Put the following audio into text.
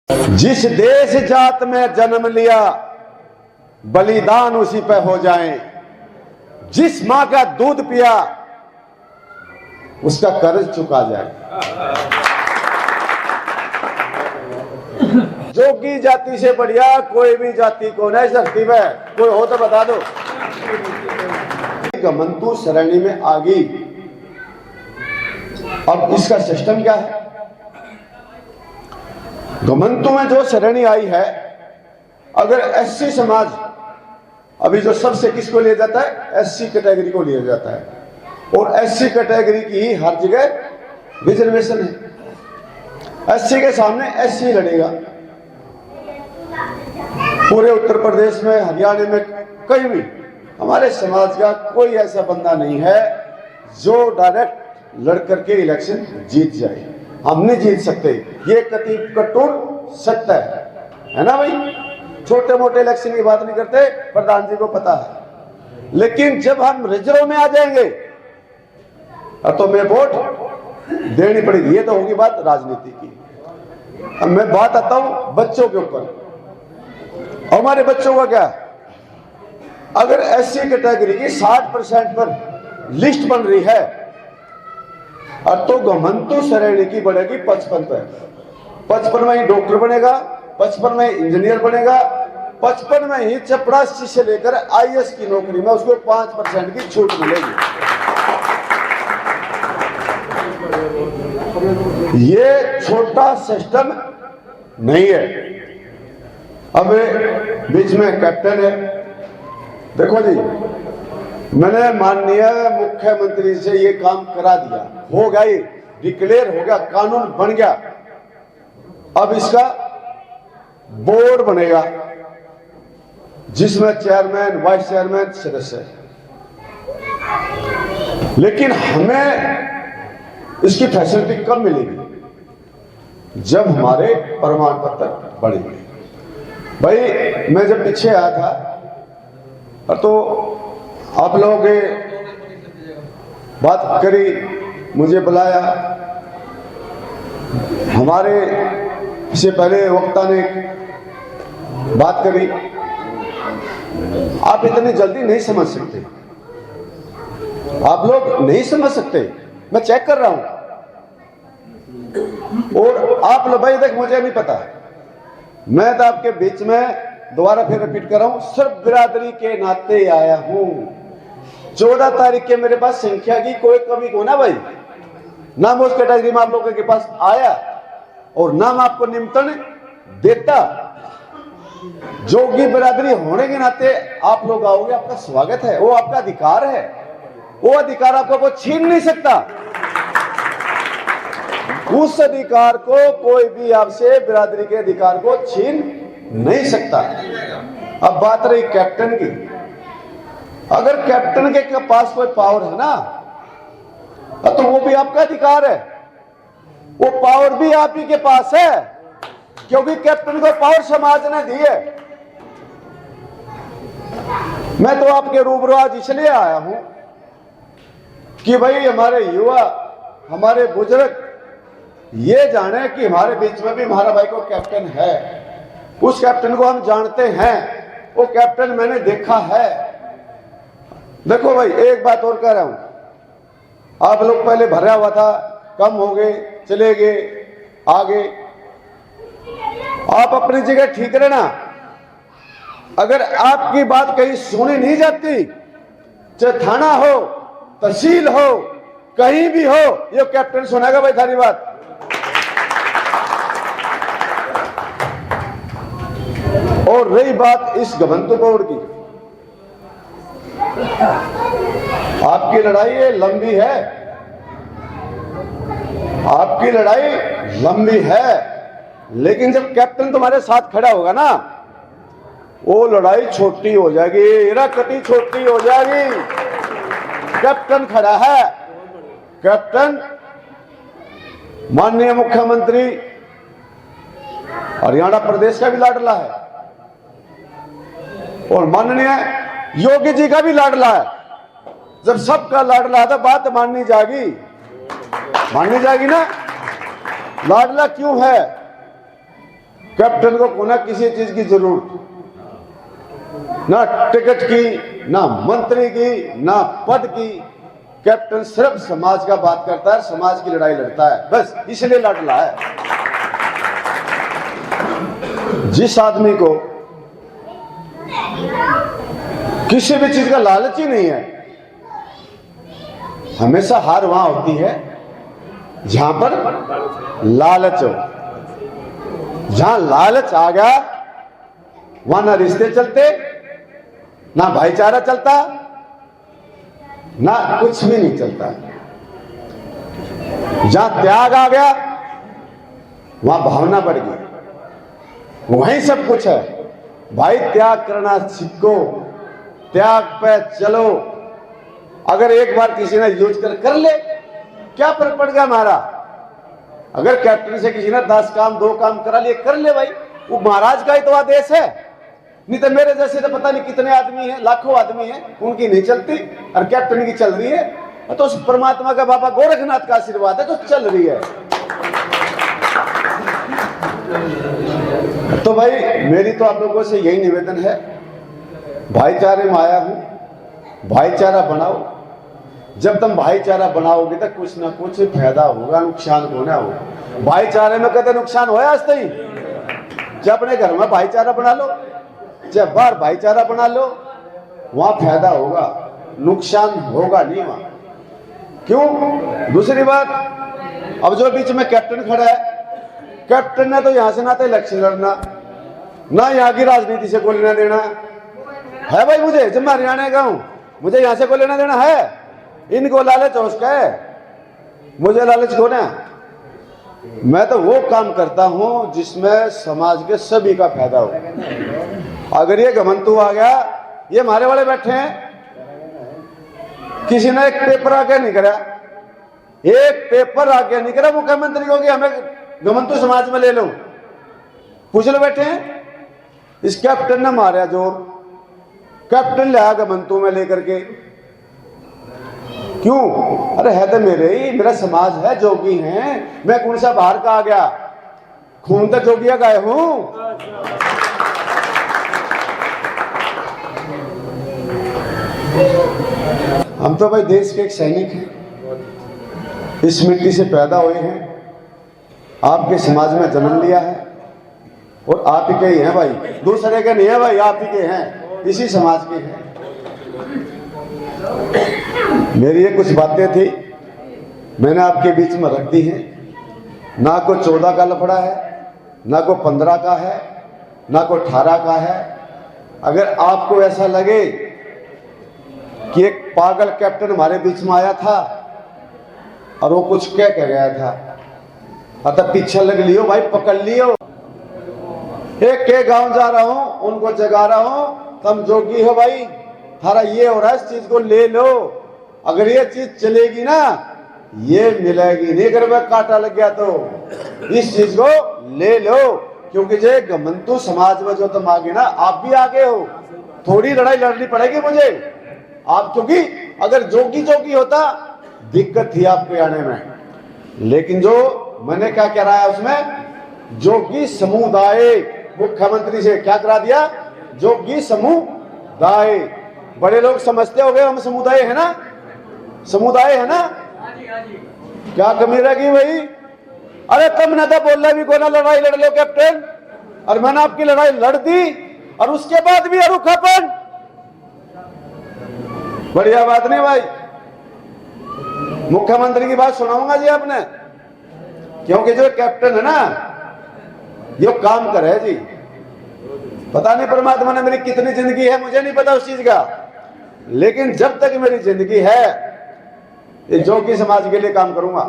जिस देश जात में जन्म लिया बलिदान उसी पे हो जाए, जिस मां का दूध पिया उसका कर्ज चुका जाए। जोगी जाति से बढ़िया कोई भी जाति को नहीं धरती में कोई हो तो बता दो। घमंतु श्रेणी में आ गई। अब इसका सिस्टम क्या है? घमंतु में जो श्रेणी आई है, अगर एससी समाज, अभी जो सबसे किसको लिया जाता है? एससी कैटेगरी को लिया जाता है, और एससी कैटेगरी की हर जगह रिजर्वेशन है। एससी के सामने एससी लड़ेगा। पूरे उत्तर प्रदेश में, हरियाणा में, कहीं भी हमारे समाज का कोई ऐसा बंदा नहीं है जो डायरेक्ट लड़ करके इलेक्शन जीत जाए। हम नहीं जीत सकते, ये कटोर सत्य है ना भाई। छोटे मोटे इलेक्शन की बात नहीं करते, प्रधान जी को पता है। लेकिन जब हम रिजर्व में आ जाएंगे तो मैं वोट देनी पड़ेगी। ये तो होगी बात राजनीति की। अब मैं बात आता हूं बच्चों के ऊपर। हमारे बच्चों का क्या? अगर एससी कैटेगरी की 60% पर लिस्ट बन रही है और तो घमंतु श्रेणी की बढ़ेगी 55 पर। 55 में ही डॉक्टर बनेगा, 55 में इंजीनियर बनेगा, 55 में ही चपरासी से लेकर आईएएस की नौकरी में उसको 5% की छूट मिलेगी। ये छोटा सिस्टम नहीं है। अब बीच में कैप्टन है। देखो जी, मैंने माननीय मुख्यमंत्री से ये काम करा दिया, हो गया, ये डिक्लेयर हो गया, कानून बन गया। अब इसका बोर्ड बनेगा जिसमें चेयरमैन, वाइस चेयरमैन, सदस्य है। लेकिन हमें इसकी फैसिलिटी कब मिलेगी? जब हमारे प्रमाण पत्र बढ़ेंगे। भाई मैं जब पीछे आया था तो आप लोगों के बात करी, मुझे बुलाया। हमारे से पहले वक्ता ने बात करी। आप इतनी जल्दी नहीं समझ सकते, आप लोग नहीं समझ सकते। मैं चेक कर रहा हूं। और आप लोग भाई देख, मुझे नहीं पता, मैं तो आपके बीच में दोबारा फिर रिपीट कर रहा हूं, सिर्फ बिरादरी के नाते आया हूं। 14 तारीख के मेरे पास संख्या की कोई कमी को ना भाई, ना मैं उस कैटेगरी में आप लोगों के पास आया और ना मैं आपको निमंत्रण देता। जोगी बिरादरी होने के नाते आप लोग आओगे, आपका स्वागत है, वो आपका अधिकार है। वो अधिकार आपको कोई छीन नहीं सकता। उस अधिकार को कोई भी आपसे, बिरादरी के अधिकार को छीन नहीं सकता। अब बात रही कैप्टन की। अगर कैप्टन के पास कोई पावर है ना, तो वो भी आपका अधिकार है। वो पावर भी आप ही के पास है, क्योंकि कैप्टन को पावर समाज ने दी है। मैं तो आपके रूबरू आज इसलिए आया हूं कि भाई हमारे युवा, हमारे बुजुर्ग ये जाने कि हमारे बीच में भी हमारा भाई को कैप्टन है। उस कैप्टन को हम जानते हैं, वो कैप्टन मैंने देखा है। देखो भाई, एक बात और कह रहा हूं, आप लोग पहले भरा हुआ था, कम हो गए, चले गए, आगे। आप अपनी जगह ठीक रहना। अगर आपकी बात कहीं सुनी नहीं जाती, चाहे थाना हो, तहसील हो, कहीं भी हो, ये कैप्टन सुनेगा भाई थारी बात। और रही बात इस घमंतु बोर्ड की, आपकी लड़ाई ये लंबी है, आपकी लड़ाई लंबी है। लेकिन जब कैप्टन तुम्हारे साथ खड़ा होगा ना, वो लड़ाई छोटी हो जाएगी, इराकती छोटी हो जाएगी। कैप्टन खड़ा है। कैप्टन माननीय मुख्यमंत्री हरियाणा प्रदेश का भी लाडला है और माननीय योगी जी का भी लाडला है। जब सबका लाडला है तो बात माननी जाएगी, माननी जाएगी ना। लाडला क्यों है? कैप्टन को ना किसी चीज की जरूरत, ना टिकट की, ना मंत्री की, ना पद की। कैप्टन सिर्फ समाज का बात करता है, समाज की लड़ाई लड़ता है, बस इसलिए लड़ रहा है। जिस आदमी को किसी भी चीज का लालच ही नहीं है, हमेशा हार वहां होती है जहां पर लालच हो। जहां लालच आ गया वहां ना रिश्ते चलते, ना भाईचारा चलता, ना कुछ भी नहीं चलता। जहां त्याग आ गया वहां भावना बढ़ गई, वहीं सब कुछ है। भाई त्याग करना सीखो, त्याग पे चलो। अगर एक बार किसी ने यूज कर ले, क्या फर्क पड़ गया हमारा। अगर कैप्टन से किसी ने 10 काम 2 काम करा लिए, कर ले भाई, वो महाराज का ही तो आदेश है। नहीं तो मेरे जैसे तो पता नहीं कितने आदमी हैं, लाखों आदमी हैं, उनकी नहीं चलती और कैप्टन की चल रही है। तो उस परमात्मा का बाबा गोरखनाथ का आशीर्वाद है तो चल रही है। तो भाई मेरी तो आप लोगों से यही निवेदन है, भाईचारे में आया हूं, भाईचारा बनाओ। जब तुम भाईचारा बनाओगे तो कुछ ना कुछ फायदा होगा, नुकसान होना होगा। भाईचारे में कदे नुकसान होया आज तक? जब अपने घर में भाईचारा बना लो, जब बाहर भाईचारा बना लो, वहां फायदा होगा, नुकसान होगा नहीं वहां। क्यों? दूसरी बात, अब जो बीच में कैप्टन खड़ा है, कैप्टन ने तो यहां से ना तो इलेक्शन लड़ना, ना यहाँ की राजनीति से कोई लेना देना है। भाई मुझे, जब मैं हरियाणा का हूं, मुझे यहां से कोई लेना देना है? इनको लालच हो उसका है, मुझे लालच कौन है? मैं तो वो काम करता हूं जिसमें समाज के सभी का फायदा हो। अगर ये घमंतु आ गया, ये हमारे वाले बैठे हैं, किसी ने एक पेपर आगे नहीं करा, एक पेपर आगे नहीं करा मुख्यमंत्री को कि हमें घमंतु समाज में ले लो, पूछ लो बैठे हैं। इस कैप्टन ने मारा जोर, कैप्टन ले आया घमंतु में लेकर के। क्यों? अरे है तो मेरे ही, मेरा समाज है, जोगी हैं, मैं कौन सा बाहर का आ गया, खून तो जोगिया गाय हूं। हम तो भाई देश के एक सैनिक हैं, इस मिट्टी से पैदा हुए हैं, आपके समाज में जन्म लिया है और आप ही के ही हैं भाई, दूसरे के नहीं है भाई, आप ही के हैं, इसी समाज के हैं। मेरी ये कुछ बातें थी, मैंने आपके बीच में रख दी हैं। ना कोई 14 का लफड़ा है, ना कोई 15 का है, ना कोई 18 का है। अगर आपको ऐसा लगे कि एक पागल कैप्टन हमारे बीच में आया था और वो कुछ कह गया था, अतः पीछे लग लियो भाई, पकड़ लियो। एक के गांव जा रहा हूं, उनको जगा रहा हूं, तुम जोगी हो भाई, थारा ये हो रहा है, इस चीज को ले लो। अगर ये चीज चलेगी ना, ये मिलेगी नहीं। अगर वह कांटा लग गया तो इस चीज को ले लो, क्योंकि जो घमंतु समाज में जो तुम आगे ना, आप भी आगे हो, थोड़ी लड़ाई लड़नी पड़ेगी मुझे आप, क्योंकि अगर जोगी जोगी होता दिक्कत थी आपके आने में। लेकिन जो मैंने क्या कह रहा है उसमें, जोगी समुदाय, मुख्यमंत्री से क्या करा दिया, जोगी समुदाय। बड़े लोग समझते हो गए हम समुदाय है ना, समुदाय है ना, क्या कमी रहेगी भाई? अरे तुम ना तो बोल रहे भी कोई ना लड़ाई लड़ लो कैप्टन, और मैंने आपकी लड़ाई लड़ दी और उसके बाद भी अरुखापन, बढ़िया बात नहीं भाई। मुख्यमंत्री की बात सुनाऊंगा जी आपने, क्योंकि जो कैप्टन है ना, ये काम करे जी। पता नहीं परमात्मा ने मेरी कितनी जिंदगी है, मुझे नहीं पता उस चीज का, लेकिन जब तक मेरी जिंदगी है, ये जोगी समाज के लिए काम करूंगा।